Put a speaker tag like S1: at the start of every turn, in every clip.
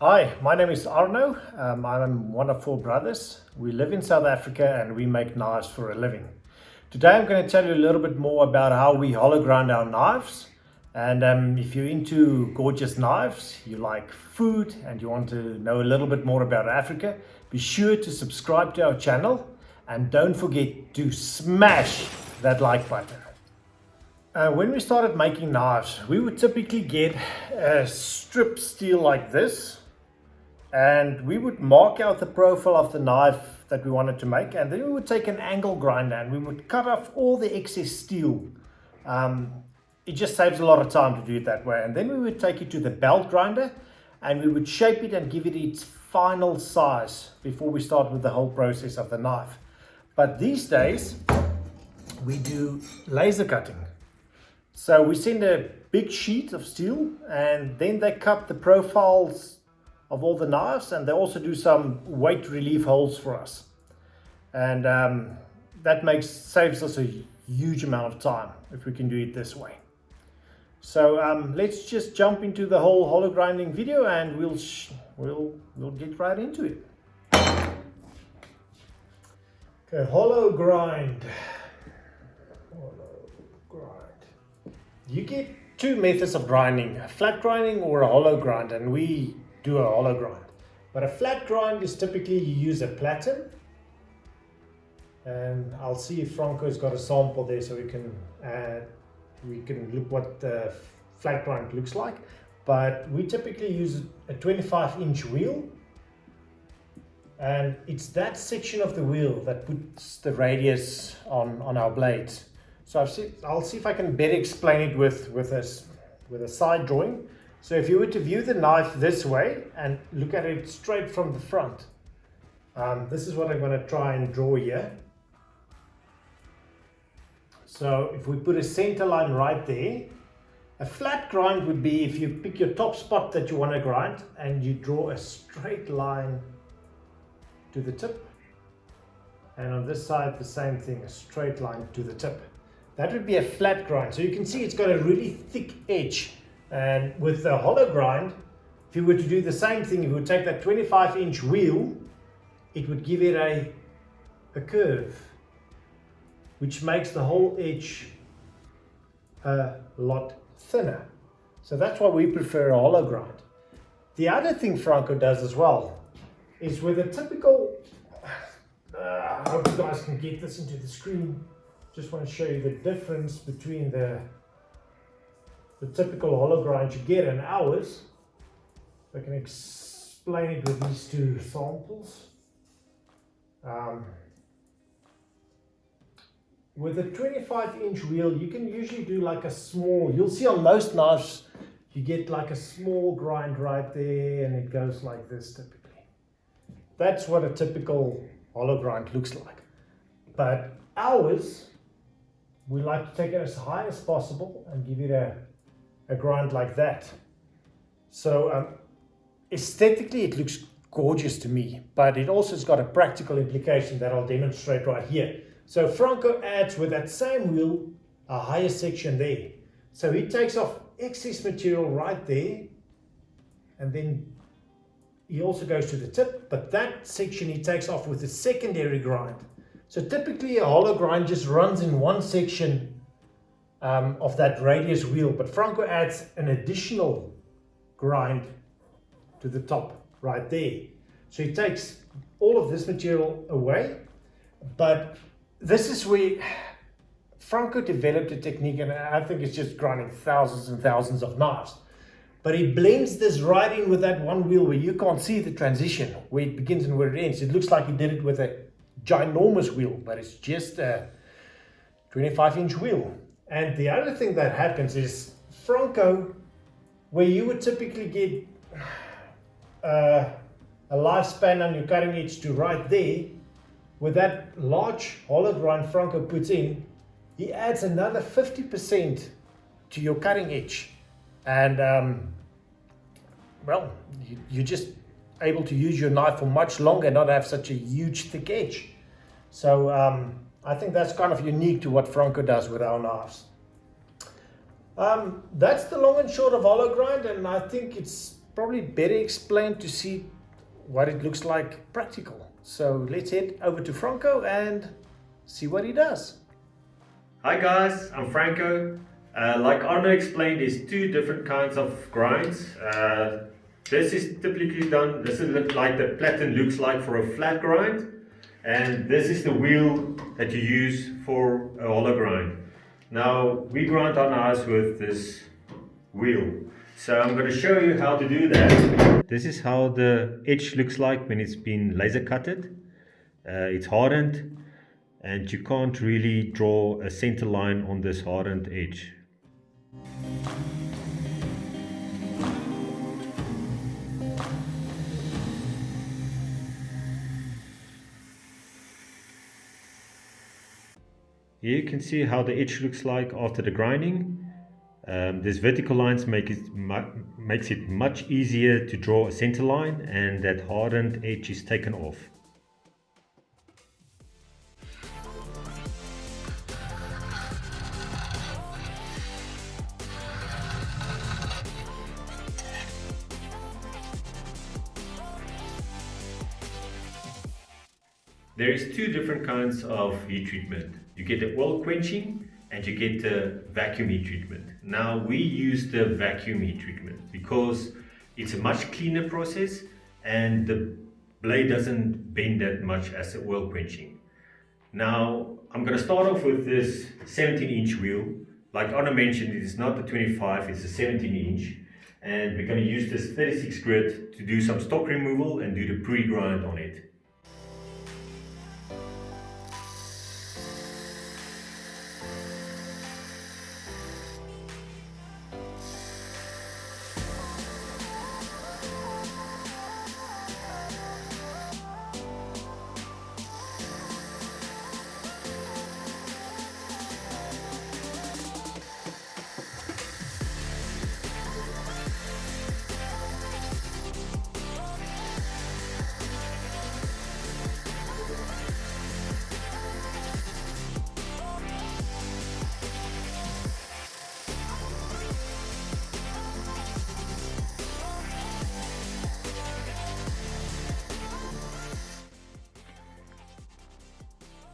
S1: Hi, my name is Arno. I'm one of four brothers. We live in South Africa and we make knives for a living. Today I'm going to tell you a little bit more about how we hollow grind our knives. And if you're into gorgeous knives, you like food, and you want to know a little bit more about Africa, be sure to subscribe to our channel and don't forget to smash that like button. When we started making knives, we would typically get a strip steel like this, and we would mark out the profile of the knife that we wanted to make, and then we would take an angle grinder and we would cut off all the excess steel. It just saves a lot of time to do it that way. And then we would take it to the belt grinder and we would shape it and give it its final size before we start with the whole process of the knife. But these days we do laser cutting. So we send a big sheet of steel and then they cut the profiles of all the knives, and they also do some weight relief holes for us, and that saves us a huge amount of time if we can do it this way. So let's just jump into the whole hollow grinding video, and we'll get right into it. Okay, hollow grind. You get two methods of grinding: a flat grinding or a hollow grind, and we do a hollow grind. But a flat grind is typically you use a platen, and I'll see if Franco's got a sample there so we can look what the flat grind looks like. But we typically use a 25-inch wheel, and it's that section of the wheel that puts the radius on our blades. So I'll see if I can better explain it with a side drawing. So if you were to view the knife this way and look at it straight from the front, this is what I'm going to try and draw here. So if we put a center line right there, a flat grind would be if you pick your top spot that you want to grind and you draw a straight line to the tip. And on this side, the same thing, a straight line to the tip. That would be a flat grind. So you can see it's got a really thick edge. And with the hollow grind, if you were to do the same thing, if you would take that 25-inch wheel, it would give it a curve, which makes the whole edge a lot thinner. So that's why we prefer a hollow grind. The other thing Franco does as well is with a typical, I hope you guys can get this into the screen. Just want to show you the difference between the typical hollow grind you get in ours. I can explain it with these two samples. With a 25-inch wheel, you can usually do like a small, you'll see on most knives, you get like a small grind right there, and it goes like this typically. That's what a typical hollow grind looks like. But ours, we like to take it as high as possible and give it a grind like that. So aesthetically it looks gorgeous to me, but it also has got a practical implication that I'll demonstrate right here. So Franco adds with that same wheel a higher section there. So he takes off excess material right there, and then he also goes to the tip, but that section he takes off with a secondary grind. So typically a hollow grind just runs in one section of that radius wheel, but Franco adds an additional grind to the top right there. So he takes all of this material away, but this is where Franco developed a technique, and I think it's just grinding thousands and thousands of knives. But he blends this right in with that one wheel where you can't see the transition, where it begins and where it ends. It looks like he did it with a ginormous wheel, but it's just a 25-inch wheel. And the other thing that happens is Franco, where you would typically get a lifespan on your cutting edge to right there, with that large hollow grind Franco puts in, he adds another 50% to your cutting edge. And well, you're just able to use your knife for much longer and not have such a huge thick edge. So I think that's kind of unique to what Franco does with our knives. That's the long and short of hollow grind, and I think it's probably better explained to see what it looks like practical. So let's head over to Franco and see what he does.
S2: Hi guys, I'm Franco. Like Arno explained, there's two different kinds of grinds. This is typically done, this is like the pattern looks like for a flat grind. And this is the wheel that you use for a hollow grind. Now, we grind our knives with this wheel. So I'm going to show you how to do that. This is how the edge looks like when it's been laser cutted. It's hardened and you can't really draw a center line on this hardened edge. Here you can see how the edge looks like after the grinding. These vertical lines makes it much easier to draw a center line, and that hardened edge is taken off. There is two different kinds of heat treatment. You get the oil quenching and you get the vacuum heat treatment. Now we use the vacuum heat treatment because it's a much cleaner process and the blade doesn't bend that much as the oil quenching. Now I'm going to start off with this 17-inch wheel. Like Arno mentioned, it is not the 25, it's a 17-inch. And we're going to use this 36 grit to do some stock removal and do the pre-grind on it.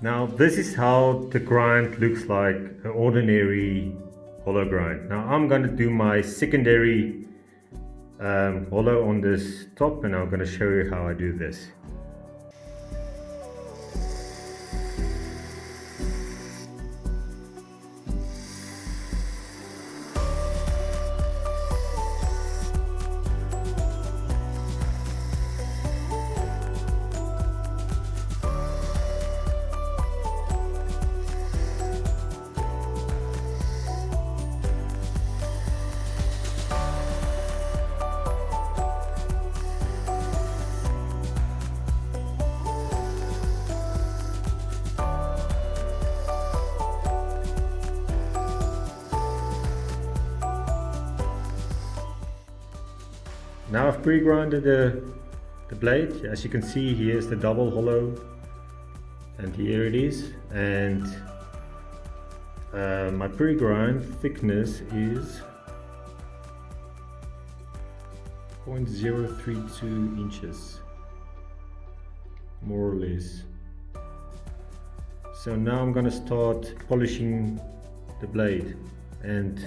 S2: Now this is how the grind looks like, an ordinary hollow grind. Now I'm going to do my secondary hollow on this top, and I'm going to show you how I do this. Now I've pre-grinded the blade. As you can see, here's the double hollow, and here it is. And my pre-grind thickness is 0.032 inches, more or less. So now I'm going to start polishing the blade and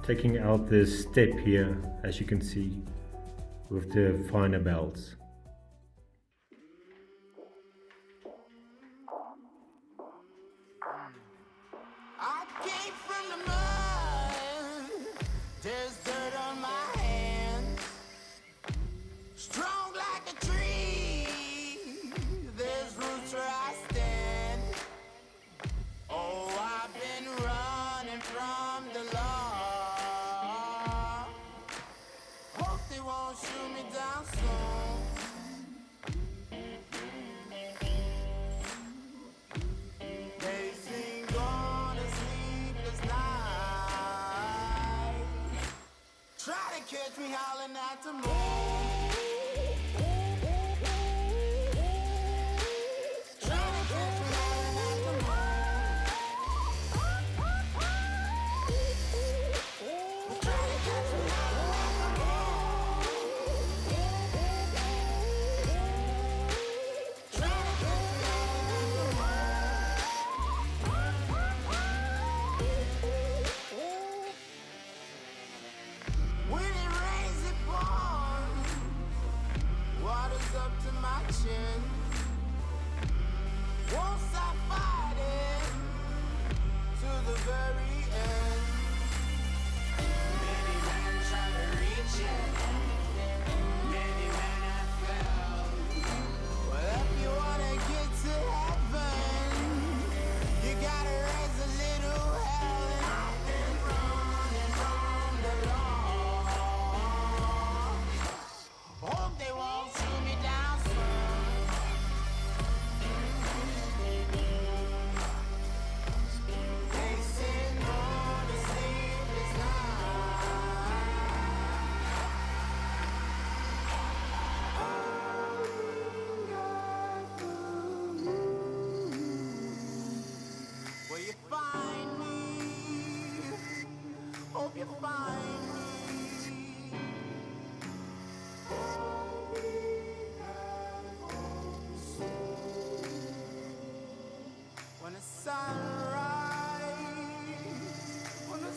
S2: taking out this step here, as you can see, with the finer belts.
S3: I came from the mud, there's dirt on my hands, strong like a tree, there's roots where I stand. Oh, I've been running from the law. Hope they won't shoot me down soon. They sing on a sleepless night, try to catch me howling at the moon. Try to catch me reaching. Won't stop fighting to the very end. Many men try to reach it. Many men have failed. Well, if you wanna get to heaven, you gotta raise a little hell. And I've been running from the law. Hope they won't shoot me down soon. Facing all the sleepless nights. Will you find me? Hope you find me. When the sunrise, when the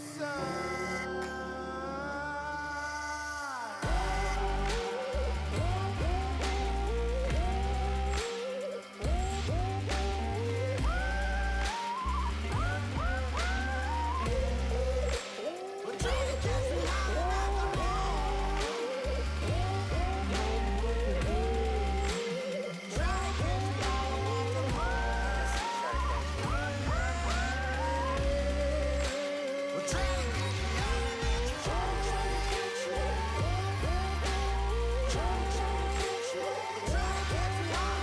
S3: we're trying to catch me out of the trying to catch me out of the we're trying to catch me out of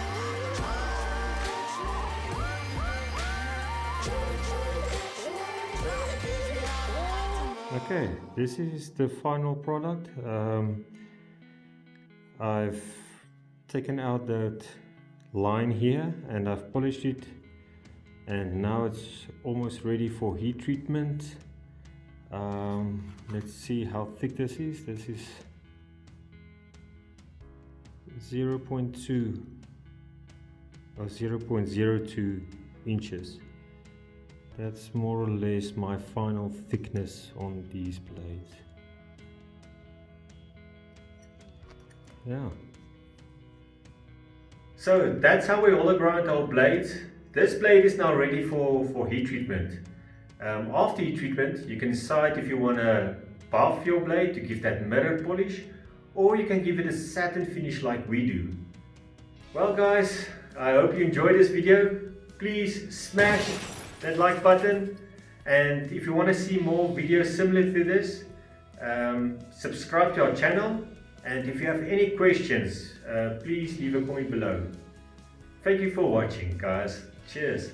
S2: Okay, this is the final product. I've taken out that line here and I've polished it, and now it's almost ready for heat treatment. Let's see how thick this is. This is 0.2 or 0.02 inches. That's more or less my final thickness on these blades. Yeah. So that's how we holo grind our blades. This blade is now ready for heat treatment. After heat treatment, you can decide if you want to buff your blade to give that mirror polish, or you can give it a satin finish like we do. Well guys, I hope you enjoyed this video. Please smash that like button, and if you want to see more videos similar to this, subscribe to our channel, and if you have any questions, please leave a comment below. Thank you for watching, guys. Cheers.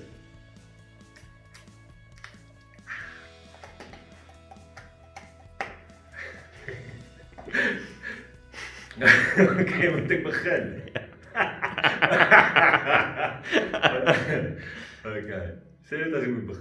S2: Okay, moet ik beginnen? Okay, sê dit as ek moet begin.